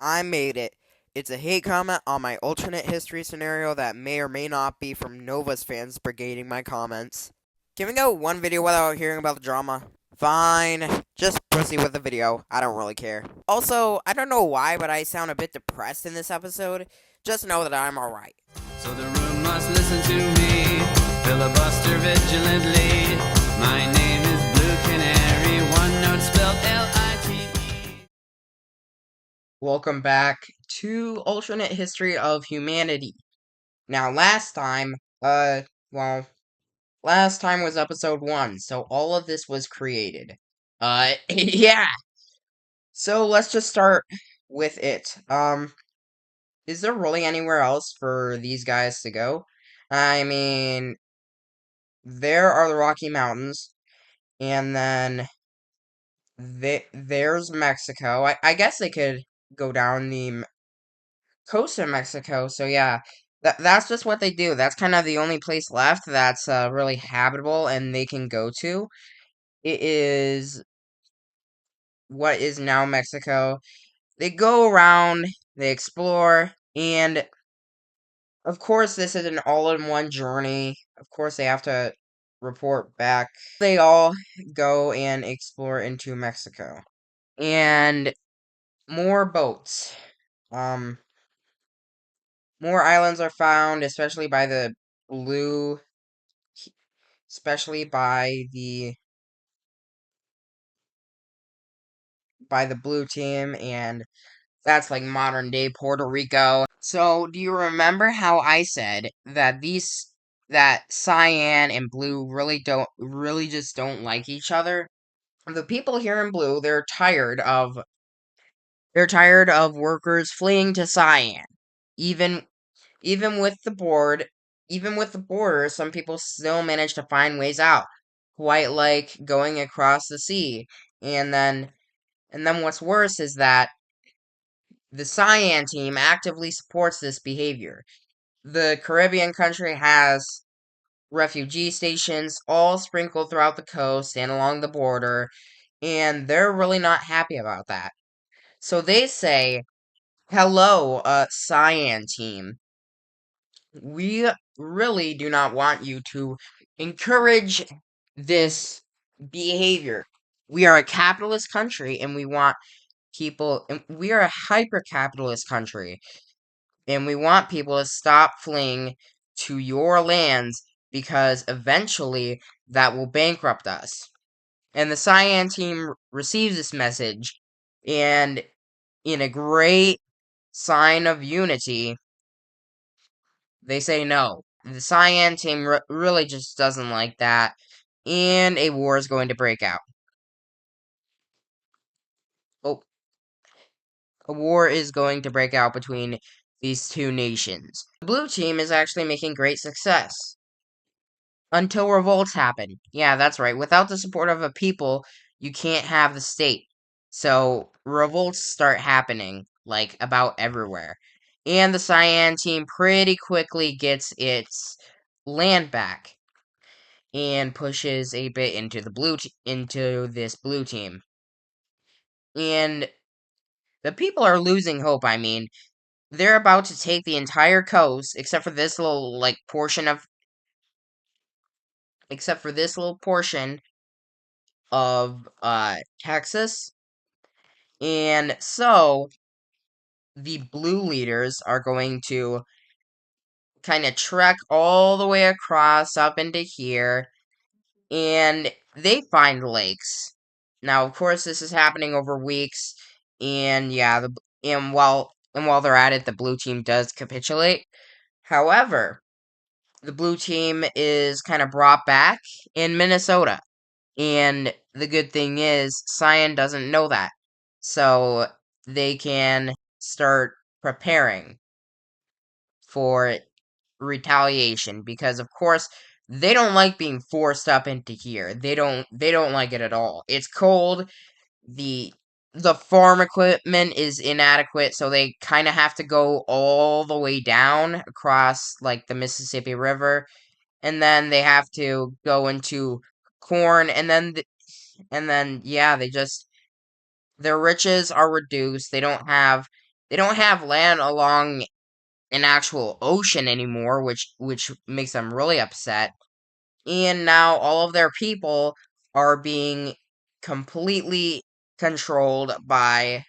I made it. It's a hate comment on my alternate history scenario that may or may not be from Nova's fans brigading my comments. Can we go one video without hearing about the drama? Fine. Just proceed with the video. I don't really care. Also, I don't know why, but I sound a bit depressed in this episode. Just know that I'm alright. So the room must listen to me, filibuster vigilantly. My name is Blue Canary, one note spelled L-I-T-E. Welcome back to Alternate History of Humanity. Now, last time was episode 1, so all of this was created. Yeah. So let's just start with it. Is there really anywhere else for these guys to go? I mean, there are the Rocky Mountains, and then there's Mexico. I guess they could go down the coast of Mexico, so yeah. That's just what they do. That's kind of the only place left that's really habitable and they can go to. It is what is now Mexico. They go around, they explore, and of course, this is an all in one journey. Of course, they have to report back. They all go and explore into Mexico. And more boats. Um, more islands are found, especially by the blue, especially by the blue team, and that's like modern day Puerto Rico. So, do you remember how I said that cyan and blue really just don't like each other? The people here in blue, they're tired of workers fleeing to cyan. Even even with the board, even with the border, some people still manage to find ways out. Quite like going across the sea. And then what's worse is that the cyan team actively supports this behavior. The Caribbean country has refugee stations all sprinkled throughout the coast and along the border, and they're really not happy about that. So they say, "Hello, cyan team. We really do not want you to encourage this behavior. We are a capitalist country and we are a hyper capitalist country and we want people to stop fleeing to your lands because eventually that will bankrupt us." And the Cyan team receives this message, and in a great sign of unity, they say no. The Cyan team really just doesn't like that, and a war is going to break out. Oh, a war is going to break out between these two nations. The blue team is actually making great success. Until revolts happen. Yeah, that's right. Without the support of a people, you can't have the state. So, revolts start happening, like, about everywhere. And the Cyan team pretty quickly gets its land back and pushes a bit into into this blue team. And the people are losing hope. I mean, they're about to take the entire coast except for this little like portion of Texas. And so the blue leaders are going to kind of trek all the way across up into here, and they find lakes. Now, of course, this is happening over weeks, and yeah, while they're at it, the blue team does capitulate. However, the blue team is kind of brought back in Minnesota. And the good thing is, Cyan doesn't know that. So they can start preparing for retaliation because of course they don't like being forced up into here. They don't like it at all. It's cold. The the farm equipment is inadequate, so they kind of have to go all the way down across like the Mississippi River, and then they have to go into corn, and then yeah, their riches are reduced. They don't have they don't have land along an actual ocean anymore, which makes them really upset. And now all of their people are being completely controlled by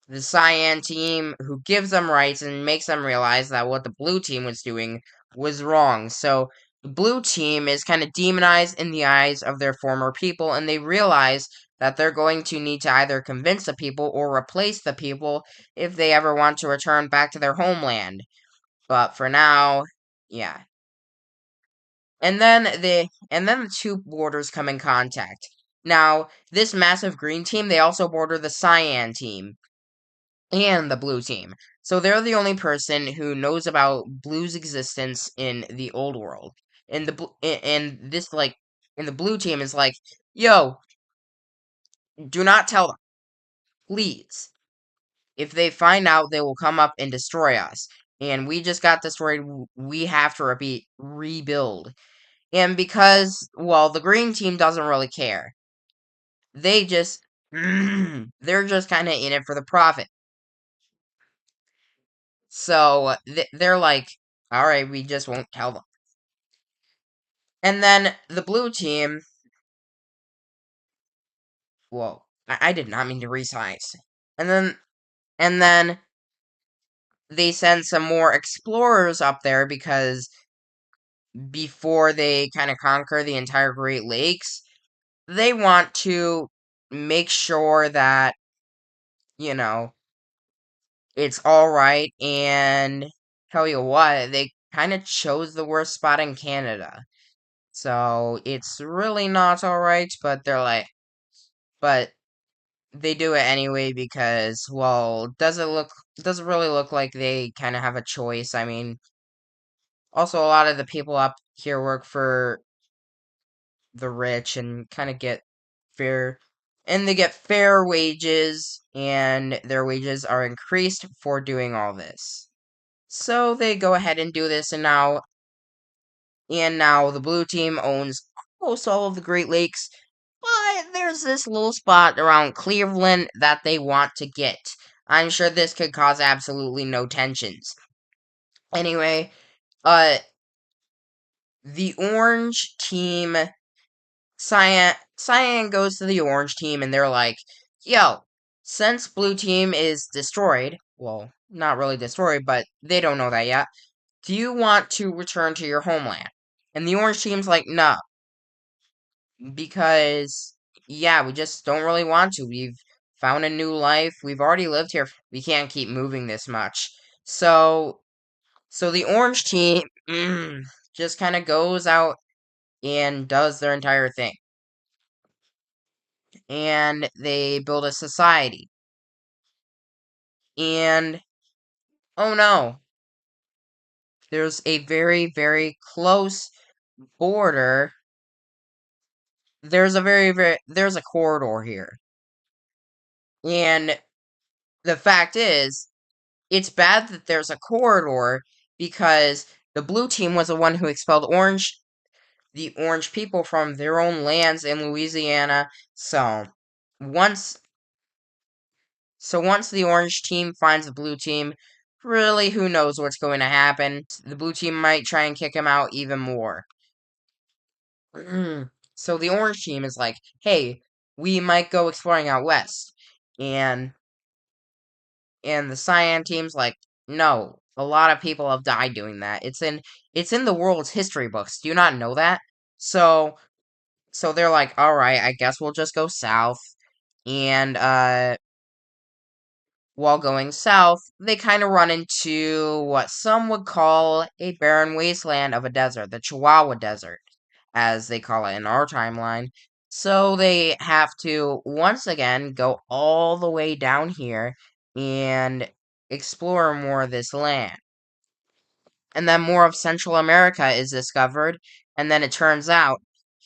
the Cyan team, who gives them rights and makes them realize that what the blue team was doing was wrong. So the blue team is kind of demonized in the eyes of their former people, and they realize that they're going to need to either convince the people or replace the people if they ever want to return back to their homeland. But for now, yeah. And then the two borders come in contact. Now, this massive green team, they also border the Cyan team and the blue team. So they're the only person who knows about blue's existence in the old world. And this like and the blue team is like, "Yo, do not tell them, please. If they find out, they will come up and destroy us. And we just got destroyed. We have to rebuild." And because, well, the green team doesn't really care. They just they're just kind of in it for the profit. So they're like, all right, we just won't tell them. And then the blue team, whoa, I did not mean to resize. And then they send some more explorers up there because before they kind of conquer the entire Great Lakes, they want to make sure that, you know, it's all right. And tell you what, they kind of chose the worst spot in Canada. So it's really not all right, but but they do it anyway because, well, doesn't really look like they kind of have a choice. I mean, also a lot of the people up here work for the rich and kind of get fair, and they get fair wages, and their wages are increased for doing all this. So they go ahead and do this, and now the blue team owns almost all of the Great Lakes, but there's this little spot around Cleveland that they want to get. I'm sure this could cause absolutely no tensions. Anyway, uh, the orange team, Cyan goes to the orange team, and they're like, yo, since blue team is destroyed, well, not really destroyed, but they don't know that yet, do you want to return to your homeland? And the orange team's like, no, because, yeah, we just don't really want to. We've found a new life. We've already lived here. We can't keep moving this much. So the orange team just kind of goes out and does their entire thing. And they build a society. And, oh no, there's a very, very close border. There's a corridor here. And the fact is, it's bad that there's a corridor because the blue team was the one who expelled the orange people from their own lands in Louisiana. Once once the orange team finds the blue team, really who knows what's going to happen. The blue team might try and kick him out even more. So the orange team is like, "Hey, we might go exploring out west." And the cyan team's like, "No, a lot of people have died doing that. It's in the world's history books. Do you not know that?" So they're like, "All right, I guess we'll just go south." And while going south, they kind of run into what some would call a barren wasteland of a desert, the Chihuahua Desert, as they call it in our timeline. So they have to once again go all the way down here and explore more of this land. And then more of Central America is discovered, and then it turns out,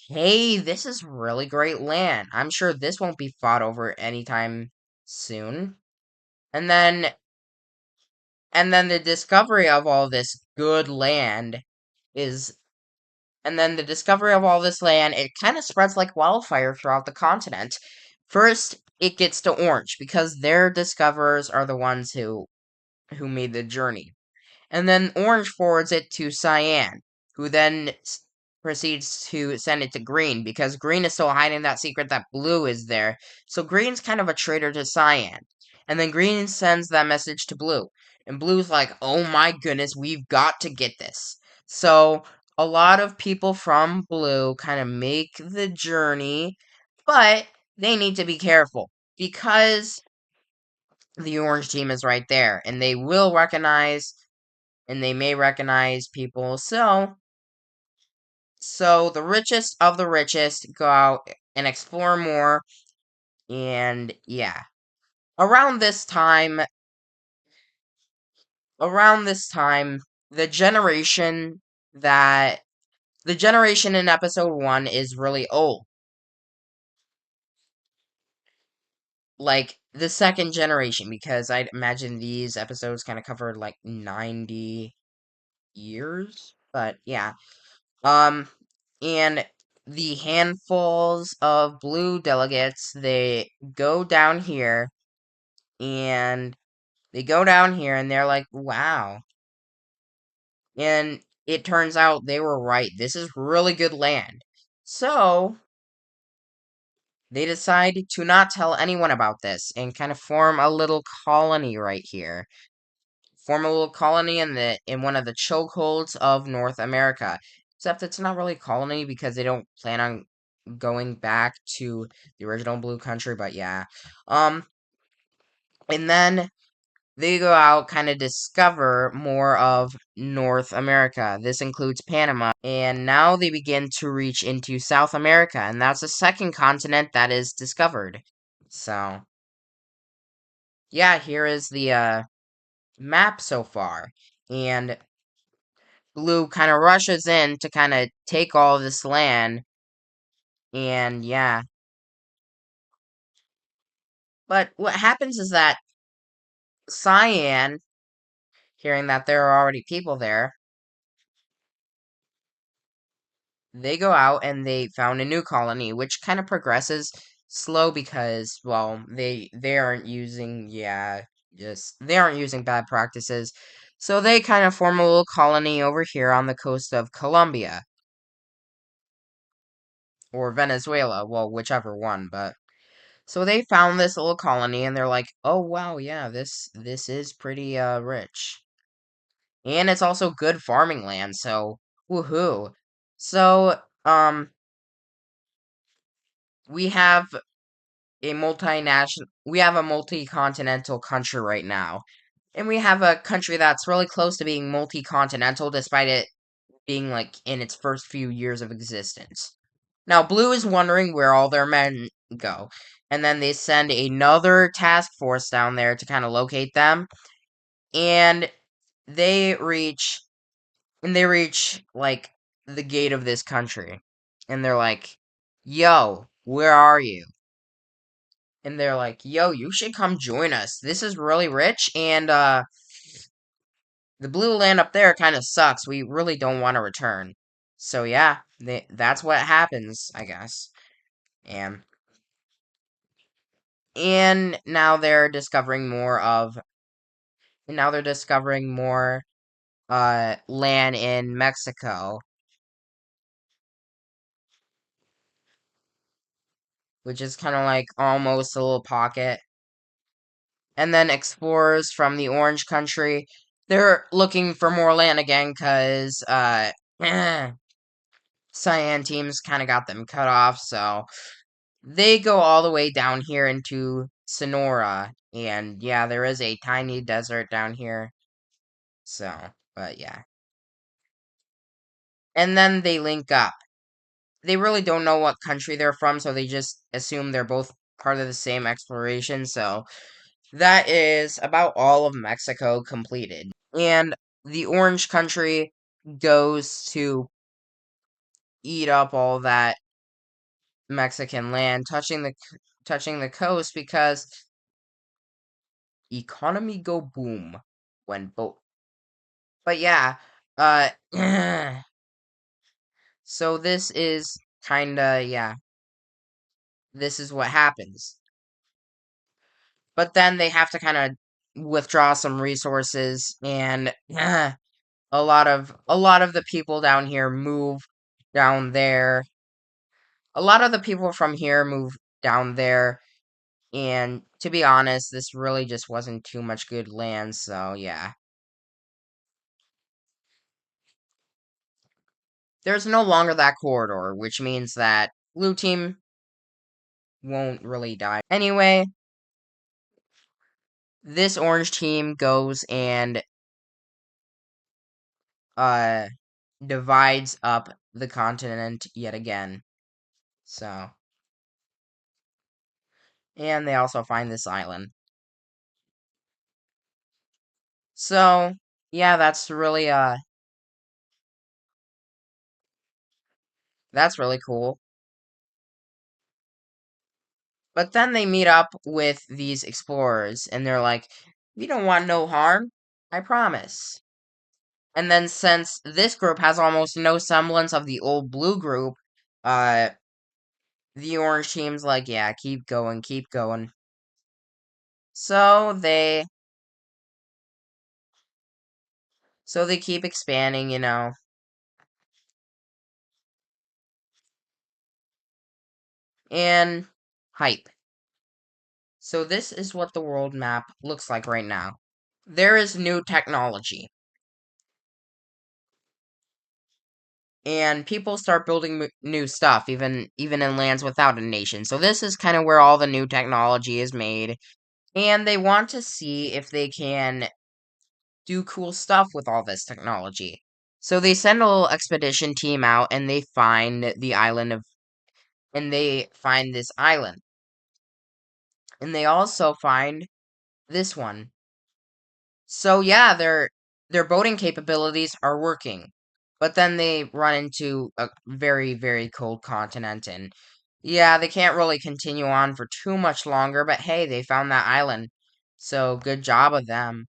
hey, this is really great land. I'm sure this won't be fought over anytime soon. And then the discovery of all this good land is and then the discovery of all this land, it kind of spreads like wildfire throughout the continent. First it gets to orange because their discoverers are the ones who made the journey. And then Orange forwards it to Cyan, who then proceeds to send it to Green because Green is still hiding that secret that Blue is there. So Green's kind of a traitor to Cyan. And then Green sends that message to Blue. And Blue's like, oh my goodness, we've got to get this. So a lot of people from Blue kind of make the journey, but they need to be careful because the Orange team is right there and they will recognize and they may recognize people. So the richest of the richest go out and explore more. And yeah, around this time, around this time, the generation that the generation in episode 1 is really old. Like the second generation, because I'd imagine these episodes kind of covered like 90 years. But yeah. Um, and the handfuls of blue delegates, they go down here and they're like, wow. And it turns out they were right. This is really good land. So they decide to not tell anyone about this and kind of form a little colony right here. Form a little colony in one of the chokeholds of North America. Except it's not really a colony because they don't plan on going back to the original Blue Country, but yeah. Um, and then they go out, kind of discover more of North America. This includes Panama, and now they begin to reach into South America, and that's the second continent that is discovered. So, yeah, here is the map so far, and Blue kind of rushes in to kind of take all this land, and yeah. But what happens is that Cyan, hearing that there are already people there, they go out and they found a new colony, which kind of progresses slow because, well, they aren't using, yeah, just they aren't using bad practices. So they kind of form a little colony over here on the coast of Colombia or Venezuela, well, whichever one, but so they found this little colony and they're like, "Oh wow, yeah, this is pretty rich." And it's also good farming land, so woohoo. So, we have we have a multi-continental country right now. And we have a country that's really close to being multi-continental despite it being like in its first few years of existence. Now, Blue is wondering where all their men go. And then they send another task force down there to kind of locate them. And they reach like the gate of this country. And they're like, "Yo, where are you?" And they're like, "Yo, you should come join us. This is really rich and the blue land up there kind of sucks. We really don't want to return." So yeah, that's what happens, I guess. And and now they're discovering more of now they're discovering more land in Mexico, which is kind of like almost a little pocket. And then explorers from the Orange Country, they're looking for more land again cuz Cyan teams kind of got them cut off, so they go all the way down here into Sonora. And yeah, there is a tiny desert down here. So, but yeah. And then they link up. They really don't know what country they're from, so they just assume they're both part of the same exploration. So that is about all of Mexico completed. And the Orange Country goes to eat up all that Mexican land, touching the coast because economy go boom when both. But yeah, uh, so this is kinda yeah. This is what happens. but then they have to kind of withdraw some resources, and a lot of the people down here move down there. A lot of the people from here move down there, and to be honest, this really just wasn't too much good land, so yeah. There's no longer that corridor, which means that blue team won't really die. Anyway, this orange team goes and uh divides up the continent yet again. So, and they also find this island. So, yeah, that's really cool. But then they meet up with these explorers and they're like, "We don't want no harm. I promise." And then since this group has almost no semblance of the old blue group, uh the orange team's like, "Yeah, keep going, keep going." So they keep expanding, and hype. So this is what the world map looks like right now. There is new technology, and people start building new stuff, even in lands without a nation. So this is kind of where all the new technology is made, and they want to see if they can do cool stuff with all this technology. So they send a little expedition team out, and they find this island, and they also find this one. So yeah, their boating capabilities are working. But then they run into a very, very cold continent, and yeah, they can't really continue on for too much longer, but hey, they found that island. So good job of them.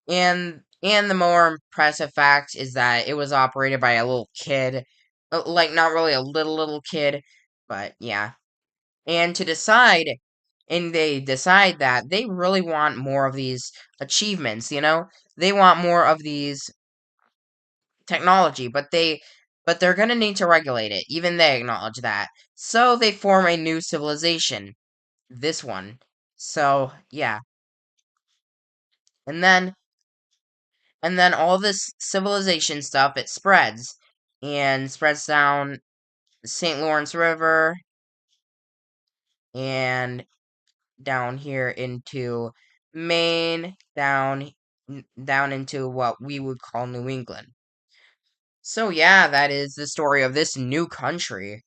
And the more impressive fact is that it was operated by a little kid. Like not really a little kid, but yeah. and to decide and they decide that they really want more of these achievements. They want more of these technology, but they're going to need to regulate it. Even they acknowledge that. So they form a new civilization, this one. So yeah. And then and then all this civilization stuff, it spreads down the St. Lawrence River and down here into Maine, down into what we would call New England. So yeah, that is the story of this new country.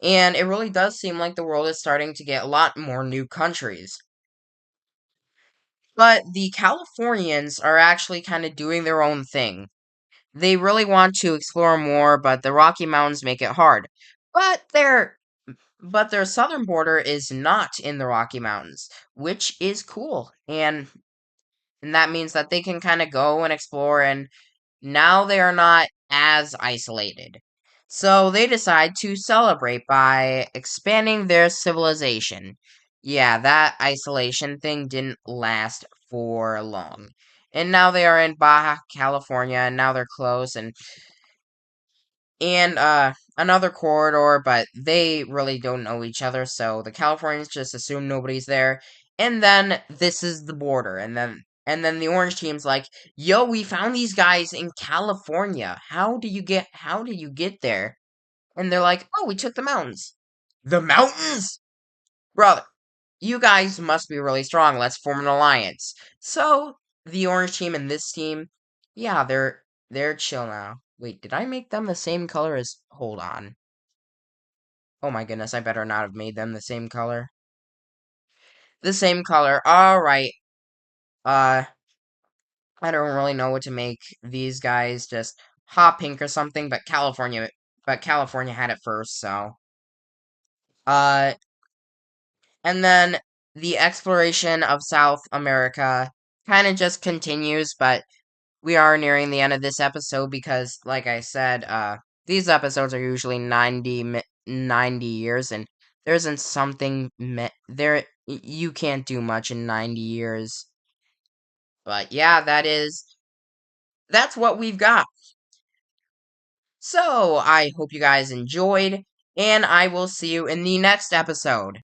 And it really does seem like the world is starting to get a lot more new countries. But the Californians are actually kind of doing their own thing. They really want to explore more, but the Rocky Mountains make it hard. But their southern border is not in the Rocky Mountains, which is cool. And that means that they can kind of go and explore, and now they are not as isolated. So they decide to celebrate by expanding their civilization. Yeah, that isolation thing didn't last for long. And now they are in Baja California, and now they're close, and another corridor, but they really don't know each other, so the Californians just assume nobody's there. And then this is the border, and then the orange team's like, "Yo, we found these guys in California. How did you get there?" And they're like, "Oh, we took the mountains." The mountains? Brother, you guys must be really strong. Let's form an alliance. So the orange team and this team, yeah, they're chill now. Wait, did I make them the same color as? Hold on. Oh my goodness, I better not have made them the same color. The same color. All right. Uh, I don't really know what to make these guys. Just hot pink or something. But California had it first. So, uh, and then the exploration of South America kind of just continues, but we are nearing the end of this episode because, like I said, these episodes are usually 90 years, and there isn't something there. You can't do much in 90 years. But yeah, that's what we've got. So, I hope you guys enjoyed, and I will see you in the next episode.